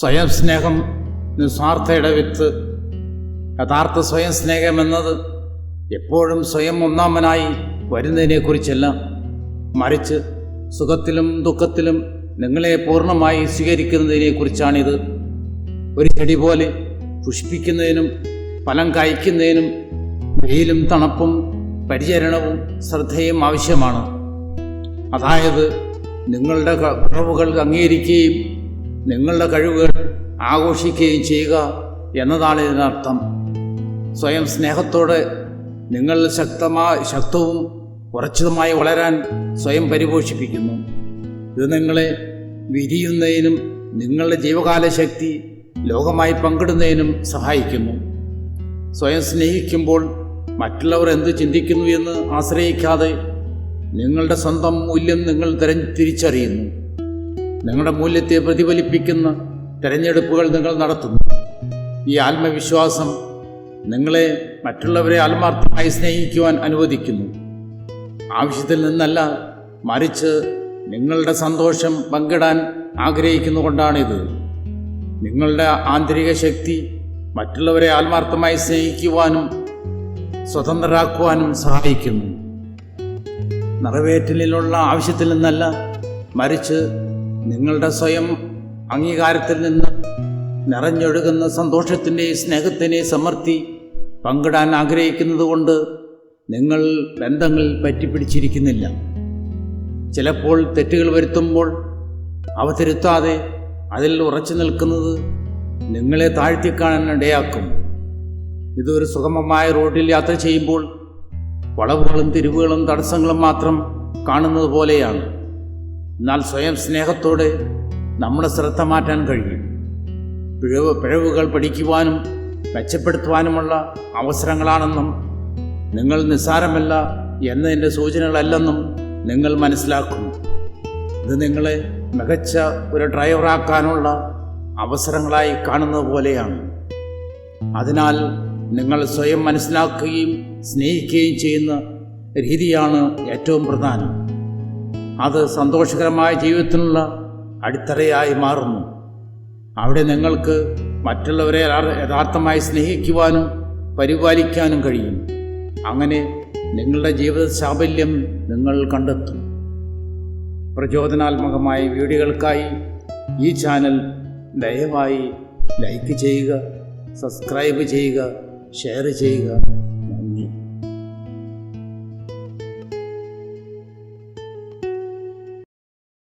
സ്വയം സ്നേഹം നിസ്വാർത്ഥയുടെ വിത്ത്. യഥാർത്ഥ സ്വയം സ്നേഹമെന്നത് എപ്പോഴും സ്വയം ഒന്നാമനായി വരുന്നതിനെക്കുറിച്ചല്ല, മറിച്ച് സുഖത്തിലും ദുഃഖത്തിലും നിങ്ങളെ പൂർണ്ണമായി സ്വീകരിക്കുന്നതിനെക്കുറിച്ചാണിത്. ഒരു ചെടി പോലെ പുഷ്പിക്കുന്നതിനും ഫലം കായ്ക്കുന്നതിനും വെയിലും തണുപ്പും പരിചരണവും ശ്രദ്ധയും ആവശ്യമാണ്. അതായത് നിങ്ങളുടെ കുറവുകൾ അംഗീകരിക്കുകയും നിങ്ങളുടെ കഴിവുകൾ ആഘോഷിക്കുകയും ചെയ്യുക എന്നതാണ് ഇതിനർത്ഥം. സ്വയം സ്നേഹത്തോടെ നിങ്ങൾ ശക്തവും ഉറച്ചതുമായി വളരാൻ സ്വയം പരിപോഷിപ്പിക്കുന്നു. ഇത് നിങ്ങളെ വിരിയുന്നതിനും നിങ്ങളുടെ ജീവകാല ശക്തി ലോകമായി പങ്കിടുന്നതിനും സഹായിക്കുന്നു. സ്വയം സ്നേഹിക്കുമ്പോൾ മറ്റുള്ളവർ എന്ത് ചിന്തിക്കുന്നു എന്ന് ആശ്രയിക്കാതെ നിങ്ങളുടെ സ്വന്തം മൂല്യം നിങ്ങൾ തിരിച്ചറിയുന്നു. നിങ്ങളുടെ മൂല്യത്തെ പ്രതിഫലിപ്പിക്കുന്ന തിരഞ്ഞെടുപ്പുകൾ നിങ്ങൾ നടത്തുന്നു. ഈ ആത്മവിശ്വാസം നിങ്ങളെ മറ്റുള്ളവരെ ആത്മാർത്ഥമായി സ്നേഹിക്കുവാൻ അനുവദിക്കുന്നു. ആവശ്യത്തിൽ നിന്നല്ല, മറിച്ച് നിങ്ങളുടെ സന്തോഷം പങ്കിടാൻ ആഗ്രഹിക്കുന്നുകൊണ്ടാണിത്. നിങ്ങളുടെ ആന്തരിക ശക്തി മറ്റുള്ളവരെ ആത്മാർത്ഥമായി സ്നേഹിക്കുവാനും സ്വതന്ത്രരാക്കുവാനും സഹായിക്കുന്നു. നിറവേറ്റലിലുള്ള ആവശ്യത്തിൽ നിന്നല്ല, മറിച്ച് നിങ്ങളുടെ സ്വയം അംഗീകാരത്തിൽ നിന്ന് നിറഞ്ഞൊഴുകുന്ന സന്തോഷത്തിൻ്റെയും സ്നേഹത്തിൻ്റെയും സമൃദ്ധി പങ്കിടാൻ ആഗ്രഹിക്കുന്നത് കൊണ്ട് നിങ്ങൾ ബന്ധങ്ങളിൽ പറ്റിപ്പിടിച്ചിരിക്കുന്നില്ല. ചിലപ്പോൾ തെറ്റുകൾ വരുത്തുമ്പോൾ അവ തിരുത്താതെ അതിൽ ഉറച്ചു നിൽക്കുന്നത് നിങ്ങളെ താഴ്ത്തിക്കാണാൻ ഇടയാക്കും. ഇതൊരു സുഗമമായ റോഡിൽ യാത്ര ചെയ്യുമ്പോൾ വളവുകളും തിരിവുകളും തടസ്സങ്ങളും മാത്രം കാണുന്നത് പോലെയാണ്. എന്നാൽ സ്വയം സ്നേഹത്തോടെ നമ്മുടെ ശ്രദ്ധ മാറ്റാൻ കഴിയും. പിഴവുകൾ പഠിക്കുവാനും മെച്ചപ്പെടുത്തുവാനുമുള്ള അവസരങ്ങളാണെന്നും നിങ്ങൾ നിസ്സാരമല്ല എന്നതിൻ്റെ സൂചനകളല്ലെന്നും നിങ്ങൾ മനസ്സിലാക്കുന്നു. ഇത് നിങ്ങളെ മികച്ച ഒരു ഡ്രൈവറാക്കാനുള്ള അവസരങ്ങളായി കാണുന്നത് പോലെയാണ്. അതിനാൽ നിങ്ങൾ സ്വയം മനസ്സിലാക്കുകയും സ്നേഹിക്കുകയും ചെയ്യുന്ന രീതിയാണ് ഏറ്റവും പ്രധാനം. അത് സന്തോഷകരമായ ജീവിതത്തിനുള്ള അടിത്തറയായി മാറുന്നു. അവിടെ നിങ്ങൾക്ക് മറ്റുള്ളവരെ യഥാർത്ഥമായി സ്നേഹിക്കുവാനും പരിപാലിക്കാനും കഴിയും. അങ്ങനെ നിങ്ങളുടെ ജീവിത സാഫല്യം നിങ്ങൾ കണ്ടെത്തും. പ്രചോദനാത്മകമായ വീഡിയോകൾക്കായി ഈ ചാനൽ ദയവായി ലൈക്ക് ചെയ്യുക, സബ്സ്ക്രൈബ് ചെയ്യുക, ഷെയർ ചെയ്യുക.